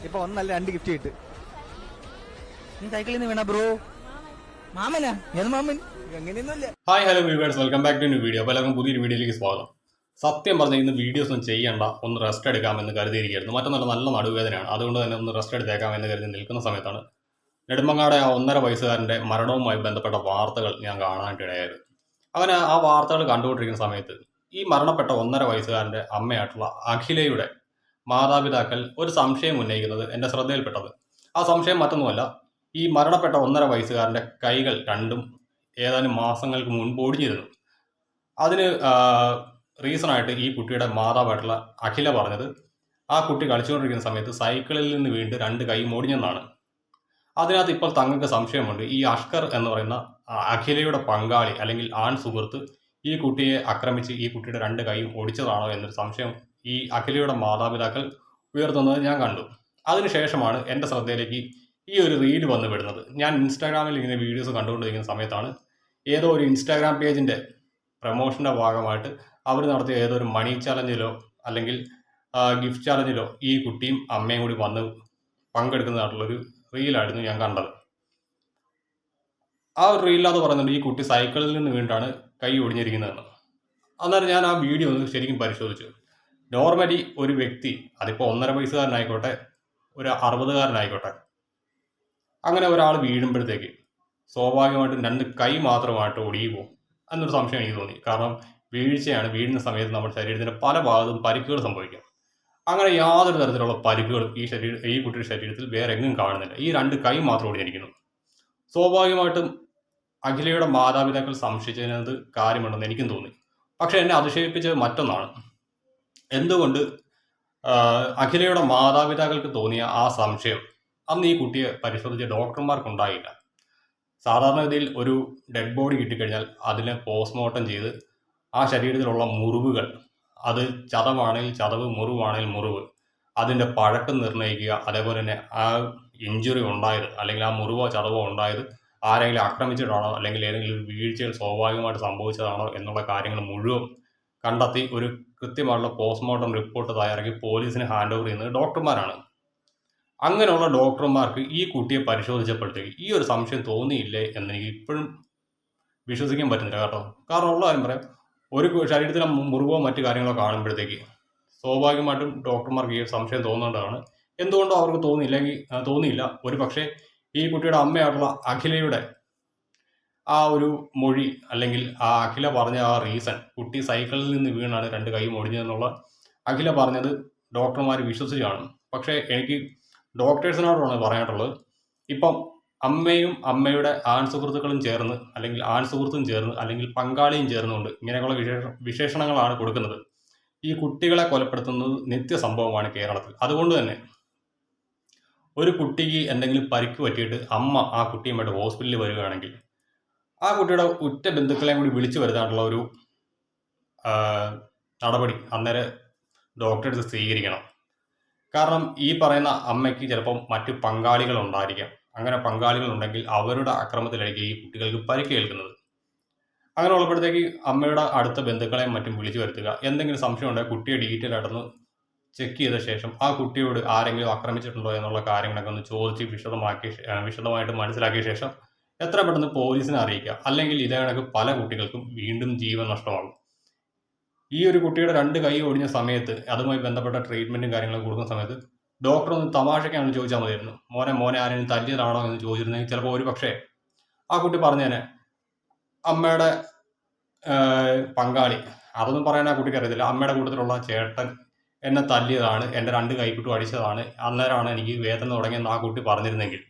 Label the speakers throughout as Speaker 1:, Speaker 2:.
Speaker 1: ഇപ്പൊ ഒന്നല്ല 2 ഗിഫ്റ്റ് കിട്ടും. നീ സൈക്കിളിൽ നിന്ന് വീണ ബ്രോ? മാമനാ? ഏത് മാമൻ? അങ്ങനെയൊന്നുമില്ല.
Speaker 2: Hi hello viewers, welcome back to new video. അപ്പോൾ എല്ലാവർക്കും പുതിയൊരു വീഡിയോയിലേക്ക് സ്വാഗതം. സത്യം പറഞ്ഞാൽ ഇന്ന് വീഡിയോസ് ഒന്നും ചെയ്യണ്ട, ഒന്ന് റെസ്റ്റ് എടുക്കാമെന്ന് കരുതിയിരിക്കുകയായിരുന്നു. മറ്റൊന്നല്ല, നല്ല നടുവേദനയാണ്. അതുകൊണ്ട് തന്നെ ഒന്ന് റെസ്റ്റ് എടുത്തേക്കാമെന്ന് കരുതി നിൽക്കുന്ന സമയത്താണ് നെടുമങ്ങാടെ ആ 1.5 വയസ്സുകാരൻ്റെ മരണവുമായി ബന്ധപ്പെട്ട വാർത്തകൾ ഞാൻ കാണാനായിട്ടിടയായത്. അങ്ങനെ ആ വാർത്തകൾ കണ്ടുകൊണ്ടിരിക്കുന്ന സമയത്ത് ഈ മരണപ്പെട്ട 1.5 വയസ്സുകാരൻ്റെ അമ്മയായിട്ടുള്ള അഖിലയുടെ മാതാപിതാക്കൾ ഒരു സംശയം ഉന്നയിക്കുന്നത് എൻ്റെ ശ്രദ്ധയിൽപ്പെട്ടത്. ആ സംശയം മറ്റൊന്നുമല്ല, ഈ മരണപ്പെട്ട 1.5 വയസ്സുകാരൻ്റെ കൈകൾ രണ്ടും ഏതാനും മാസങ്ങൾക്ക് മുൻപ് ഒടിഞ്ഞിരുന്നു. അതിന് റീസണായിട്ട് ഈ കുട്ടിയുടെ മാതാവായിട്ടുള്ള അഖില പറഞ്ഞത്, ആ കുട്ടി കളിച്ചുകൊണ്ടിരിക്കുന്ന സമയത്ത് സൈക്കിളിൽ നിന്ന് വീണ്ട് 2 കൈയും ഒടിഞ്ഞെന്നാണ്. അതിനകത്ത് ഇപ്പോൾ തങ്ങൾക്ക് സംശയമുണ്ട്, ഈ അഷ്കർ എന്ന് പറയുന്ന അഖിലയുടെ പങ്കാളി അല്ലെങ്കിൽ ആൺ സുഹൃത്ത് ഈ കുട്ടിയെ ആക്രമിച്ച് ഈ കുട്ടിയുടെ 2 കൈയും ഒടിച്ചതാണോ എന്നൊരു സംശയം ഈ അഖിലയുടെ മാതാപിതാക്കൾ ഉയർത്തുന്നത് ഞാൻ കണ്ടു. അതിനുശേഷമാണ് എൻ്റെ ശ്രദ്ധയിലേക്ക് ഈ ഒരു റീൽ വന്നു വിടുന്നത്. ഞാൻ ഇൻസ്റ്റാഗ്രാമിൽ ഇങ്ങനെ വീഡിയോസ് കണ്ടുകൊണ്ടിരിക്കുന്ന സമയത്താണ് ഏതോ ഒരു ഇൻസ്റ്റാഗ്രാം പേജിൻ്റെ പ്രൊമോഷൻ്റെ ഭാഗമായിട്ട് അവർ നടത്തിയ ഏതോ ഒരു മണി ചലഞ്ചിലോ അല്ലെങ്കിൽ ഗിഫ്റ്റ് ചലഞ്ചിലോ ഈ കുട്ടിയും അമ്മയും കൂടി വന്ന് പങ്കെടുക്കുന്നതായിട്ടുള്ളൊരു റീലായിരുന്നു ഞാൻ കണ്ടത്. ആ ഒരു റീലിനകത്ത് പറയുന്നുണ്ട് ഈ കുട്ടി സൈക്കിളിൽ നിന്ന് വീണ്ടാണ് കൈ ഒടിഞ്ഞിരിക്കുന്നതെന്ന്. അന്നേരം ഞാൻ ആ വീഡിയോ ഒന്ന് ശരിക്കും പരിശോധിച്ചു. നോർമലി ഒരു വ്യക്തി, അതിപ്പോൾ 1.5 വയസ്സുകാരനായിക്കോട്ടെ, ഒരു 60കാരനായിക്കോട്ടെ, അങ്ങനെ ഒരാൾ വീഴുമ്പോഴത്തേക്ക് സ്വാഭാവികമായിട്ടും 2 കൈ മാത്രമായിട്ട് ഒടിയുമോ എന്നൊരു സംശയം എനിക്ക് തോന്നി. കാരണം വീഴ്ചയാണ്, വീഴുന്ന സമയത്ത് നമ്മുടെ ശരീരത്തിൻ്റെ പല ഭാഗത്തും പരിക്കുകൾ സംഭവിക്കാം. അങ്ങനെ യാതൊരു തരത്തിലുള്ള പരിക്കുകളും ഈ കുട്ടിയുടെ ശരീരത്തിൽ വേറെ എങ്ങും കാണുന്നില്ല. ഈ 2 കൈ മാത്രം ഒടിഞ്ഞിരിക്കുന്നു. സ്വാഭാവികമായിട്ടും അഖിലയുടെ മാതാപിതാക്കൾ സംശയിച്ചതിനകത്ത് കാര്യമുണ്ടെന്ന് എനിക്കും തോന്നി. പക്ഷെ എന്നെ അതിശയിപ്പിച്ചത് മറ്റൊന്നാണ്. എന്തുകൊണ്ട് അഖിലയുടെ മാതാപിതാക്കൾക്ക് തോന്നിയ ആ സംശയം അന്ന് ഈ കുട്ടിയെ പരിശോധിച്ച ഡോക്ടർമാർക്കുണ്ടായില്ല. സാധാരണഗതിയിൽ ഒരു ഡെഡ് ബോഡി കിട്ടിക്കഴിഞ്ഞാൽ അതിനെ പോസ്റ്റ്മോർട്ടം ചെയ്ത് ആ ശരീരത്തിലുള്ള മുറിവുകൾ, അത് ചതവാണെങ്കിൽ ചതവ്, മുറിവാണെങ്കിൽ മുറിവ്, അതിൻ്റെ പഴക്കം നിർണ്ണയിക്കുക, അതേപോലെ തന്നെ ആ ഇഞ്ചുറി ഉണ്ടായത് അല്ലെങ്കിൽ ആ മുറിവോ ചതവോ ഉണ്ടായത് ആരെങ്കിലും ആക്രമിച്ചിട്ടാണോ അല്ലെങ്കിൽ ഏതെങ്കിലും ഒരു വീഴ്ചയിൽ സ്വാഭാവികമായിട്ട് സംഭവിച്ചതാണോ എന്നുള്ള കാര്യങ്ങൾ മുഴുവൻ കണ്ടെത്തി ഒരു കൃത്യമായിട്ടുള്ള പോസ്റ്റ്മോർട്ടം റിപ്പോർട്ട് തയ്യാറാക്കി പോലീസിന് ഹാൻഡ് ഓവർ ചെയ്യുന്നത് ഡോക്ടർമാരാണ്. അങ്ങനെയുള്ള ഡോക്ടർമാർക്ക് ഈ കുട്ടിയെ പരിശോധിച്ചപ്പോഴത്തേക്ക് ഈ ഒരു സംശയം തോന്നിയില്ലേ എന്നെനിക്ക് ഇപ്പോഴും വിശ്വസിക്കാൻ പറ്റുന്നില്ല. കാരണം ഉള്ള കാര്യം പറയാം, ഒരു ശരീരത്തിലെ മുറിവോ മറ്റു കാര്യങ്ങളോ കാണുമ്പോഴത്തേക്ക് സ്വാഭാവികമായിട്ടും ഡോക്ടർമാർക്ക് ഈ സംശയം തോന്നേണ്ടതാണ്. എന്തുകൊണ്ടോ അവർക്ക് തോന്നിയില്ല. ഒരു പക്ഷേ ഈ കുട്ടിയുടെ അമ്മയായിട്ടുള്ള അഖിലയുടെ ആ ഒരു മൊഴി അല്ലെങ്കിൽ ആ അഖില പറഞ്ഞ ആ റീസൺ, കുട്ടി സൈക്കിളിൽ നിന്ന് വീണാണ് 2 കൈയും ഒടിഞ്ഞതെന്നുള്ള അഖില പറഞ്ഞത് ഡോക്ടർമാർ വിശ്വസിച്ച് കാണും. പക്ഷേ എനിക്ക് ഡോക്ടേഴ്സിനോടാണ് പറയാനുള്ളത്, ഇപ്പം അമ്മയും അമ്മയുടെ ആൺ സുഹൃത്തുക്കളും ചേർന്ന് അല്ലെങ്കിൽ ആൺ സുഹൃത്തും ചേർന്ന് അല്ലെങ്കിൽ പങ്കാളിയും ചേർന്നുകൊണ്ട് ഇങ്ങനെയുള്ള വിശേഷണങ്ങളാണ് കൊടുക്കുന്നത്. ഈ കുട്ടികളെ കൊലപ്പെടുത്തുന്നത് നിത്യസംഭവമാണ് കേരളത്തിൽ. അതുകൊണ്ട് തന്നെ ഒരു കുട്ടിക്ക് എന്തെങ്കിലും പരിക്ക് പറ്റിയിട്ട് അമ്മ ആ കുട്ടിയുമായിട്ട് ഹോസ്പിറ്റലിൽ വരികയാണെങ്കിൽ ആ കുട്ടിയുടെ ഉറ്റ ബന്ധുക്കളെയും കൂടി വിളിച്ചു വരുത്താനുള്ള ഒരു നടപടി അന്നേരം ഡോക്ടേഴ്സ് സ്വീകരിക്കണം. കാരണം ഈ പറയുന്ന അമ്മയ്ക്ക് ചിലപ്പം മറ്റു പങ്കാളികൾ ഉണ്ടായിരിക്കാം. അങ്ങനെ പങ്കാളികൾ ഉണ്ടെങ്കിൽ അവരുടെ അക്രമത്തിലായിരിക്കും ഈ കുട്ടികൾക്ക് പരിക്കേൽക്കുന്നത്. അങ്ങനെ ഉള്ളപ്പോഴത്തേക്ക് അമ്മയുടെ അടുത്ത ബന്ധുക്കളെയും മറ്റും വിളിച്ചു വരുത്തുക, എന്തെങ്കിലും സംശയം ഉണ്ടെങ്കിൽ കുട്ടിയെ ഡീറ്റെയിൽ ആയിട്ടൊന്ന് ചെക്ക് ചെയ്ത ശേഷം ആ കുട്ടിയോട് ആരെങ്കിലും ആക്രമിച്ചിട്ടുണ്ടോ എന്നുള്ള കാര്യങ്ങളൊക്കെ ഒന്ന് ചോദിച്ച് വിശദമായിട്ട് മനസ്സിലാക്കിയ ശേഷം എത്ര പെട്ടെന്ന് പോലീസിനെ അറിയിക്കുക. അല്ലെങ്കിൽ ഇതേ കണക്ക് പല കുട്ടികൾക്കും വീണ്ടും ജീവൻ നഷ്ടമാകും. ഈ ഒരു കുട്ടിയുടെ 2 കൈ ഒടിഞ്ഞ സമയത്ത് അതുമായി ബന്ധപ്പെട്ട ട്രീറ്റ്മെൻറ്റും കാര്യങ്ങളും കൊടുക്കുന്ന സമയത്ത് ഡോക്ടർ ഒന്ന് തമാശയ്ക്കാണെന്ന് ചോദിച്ചാൽ മതിയായിരുന്നു, മോനെ ആരെങ്കിലും തല്ലിയതാണോ എന്ന് ചോദിച്ചിരുന്നെങ്കിൽ ചിലപ്പോൾ ഒരു പക്ഷേ ആ കുട്ടി പറഞ്ഞേനെ അമ്മയുടെ പങ്കാളി, അതൊന്നും പറയാൻ ആ കുട്ടിക്ക് അറിയത്തില്ല, അമ്മയുടെ കൂട്ടത്തിലുള്ള ചേട്ടൻ എന്നെ തല്ലിയതാണ്, എൻ്റെ 2 കൈക്കിട്ടും അടിച്ചതാണ്, അന്നേരമാണ് എനിക്ക് വേദന തുടങ്ങിയെന്ന് ആ കുട്ടി പറഞ്ഞിരുന്നെങ്കിൽ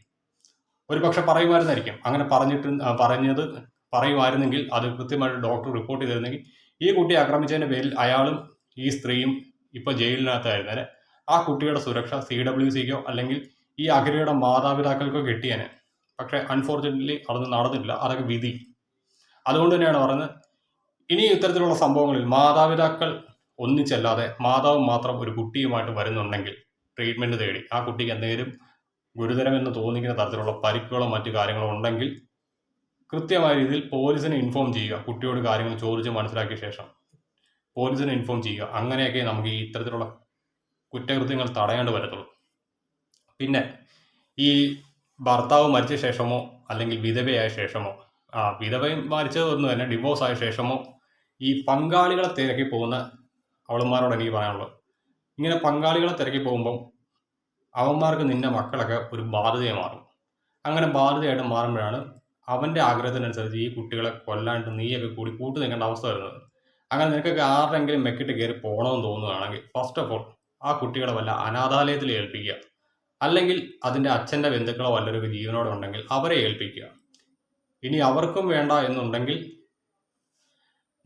Speaker 2: ഒരു പക്ഷെ പറയുമായിരുന്നായിരിക്കും. അങ്ങനെ പറയുമായിരുന്നെങ്കിൽ അത് കൃത്യമായിട്ട് ഡോക്ടർ റിപ്പോർട്ട് ചെയ്തിരുന്നെങ്കിൽ ഈ കുട്ടിയെ ആക്രമിച്ചതിൻ്റെ പേരിൽ അയാളും ഈ സ്ത്രീയും ഇപ്പോൾ ജയിലിനകത്തായിരുന്നേനെ. ആ കുട്ടിയുടെ സുരക്ഷ CWCക്കോ അല്ലെങ്കിൽ ഈ അഖിലയുടെ മാതാപിതാക്കൾക്കോ കിട്ടിയേനെ. പക്ഷേ അൺഫോർച്യുനേറ്റ്ലി അതൊന്നും നടന്നില്ല. അതൊക്കെ വിധി. അതുകൊണ്ട് തന്നെയാണ് പറയുന്നത്, ഇനി ഇത്തരത്തിലുള്ള സംഭവങ്ങളിൽ മാതാപിതാക്കൾ ഒന്നിച്ചല്ലാതെ മാതാവ് മാത്രം ഒരു കുട്ടിയുമായിട്ട് വരുന്നുണ്ടെങ്കിൽ ട്രീറ്റ്മെൻറ്റ് തേടി ആ കുട്ടിക്ക് എന്തെങ്കിലും ഗുരുതരമെന്ന് തോന്നിക്കുന്ന തരത്തിലുള്ള പരിക്കുകളോ മറ്റു കാര്യങ്ങളോ ഉണ്ടെങ്കിൽ കൃത്യമായ രീതിയിൽ പോലീസിനെ ഇൻഫോം ചെയ്യുക. കുട്ടിയോട് കാര്യങ്ങൾ ചോദിച്ച് മനസ്സിലാക്കിയ ശേഷം പോലീസിനെ ഇൻഫോം ചെയ്യുക. അങ്ങനെയൊക്കെ നമുക്ക് ഈ ഇത്തരത്തിലുള്ള കുറ്റകൃത്യങ്ങൾ തടയേണ്ടി വരത്തുള്ളൂ. പിന്നെ ഈ ഭർത്താവ് മരിച്ച ശേഷമോ അല്ലെങ്കിൽ വിധവയായ ശേഷമോ, വിധവയും മരിച്ചതൊന്നും തന്നെ ഡിവോഴ്സ് ആയ ശേഷമോ ഈ പങ്കാളികളെ തിരക്കി പോകുന്ന അവളന്മാരോട് എനിക്ക് പറയാനുള്ളത്, ഇങ്ങനെ പങ്കാളികളെ തിരക്കി പോകുമ്പം അവന്മാർക്ക് നിന്റെ മക്കളൊക്കെ ഒരു ബാധ്യതയെ മാറും. അങ്ങനെ ബാധ്യതയായിട്ട് മാറുമ്പോഴാണ് അവൻ്റെ ആഗ്രഹത്തിനനുസരിച്ച് ഈ കുട്ടികളെ കൊല്ലാണ്ട് നീയൊക്കെ കൂടി കൂട്ടു നിൽക്കേണ്ട അവസ്ഥ വരുന്നത്. അങ്ങനെ നിനക്കൊക്കെ ആരുടെങ്കിലും മെക്കിട്ട് കയറി പോകണമെന്ന് തോന്നുകയാണെങ്കിൽ ഫസ്റ്റ് ഓഫ് ഓൾ ആ കുട്ടികളെ വല്ല അനാഥാലയത്തിൽ ഏൽപ്പിക്കുക, അല്ലെങ്കിൽ അതിൻ്റെ അച്ഛൻ്റെ ബന്ധുക്കളോ വല്ലൊരു ജീവനോടെ ഉണ്ടെങ്കിൽ അവരെ ഏൽപ്പിക്കുക. ഇനി അവർക്കും വേണ്ട എന്നുണ്ടെങ്കിൽ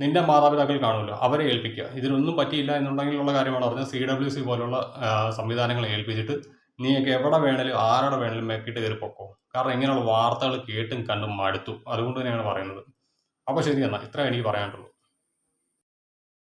Speaker 2: നിന്റെ മാതാപിതാക്കൾ കാണുമല്ലോ, അവരെ ഏൽപ്പിക്കുക. ഇതിനൊന്നും പറ്റിയില്ല എന്നുണ്ടെങ്കിൽ ഉള്ള കാര്യമാണ് പറഞ്ഞത്, CWC പോലുള്ള സംവിധാനങ്ങളെ ഏൽപ്പിച്ചിട്ട് നീയൊക്കെ എവിടെ വേണേലും ആരോടെ വേണേലും മെക്കിട്ട് കയറി പൊക്കോ. കാരണം ഇങ്ങനെയുള്ള വാർത്തകൾ കേട്ടും കണ്ടും മടുത്തു. അതുകൊണ്ട് തന്നെയാണ് പറയുന്നത്. അപ്പോൾ ശരി എന്നാൽ ഇത്രയും എനിക്ക് പറയാനുള്ളൂ.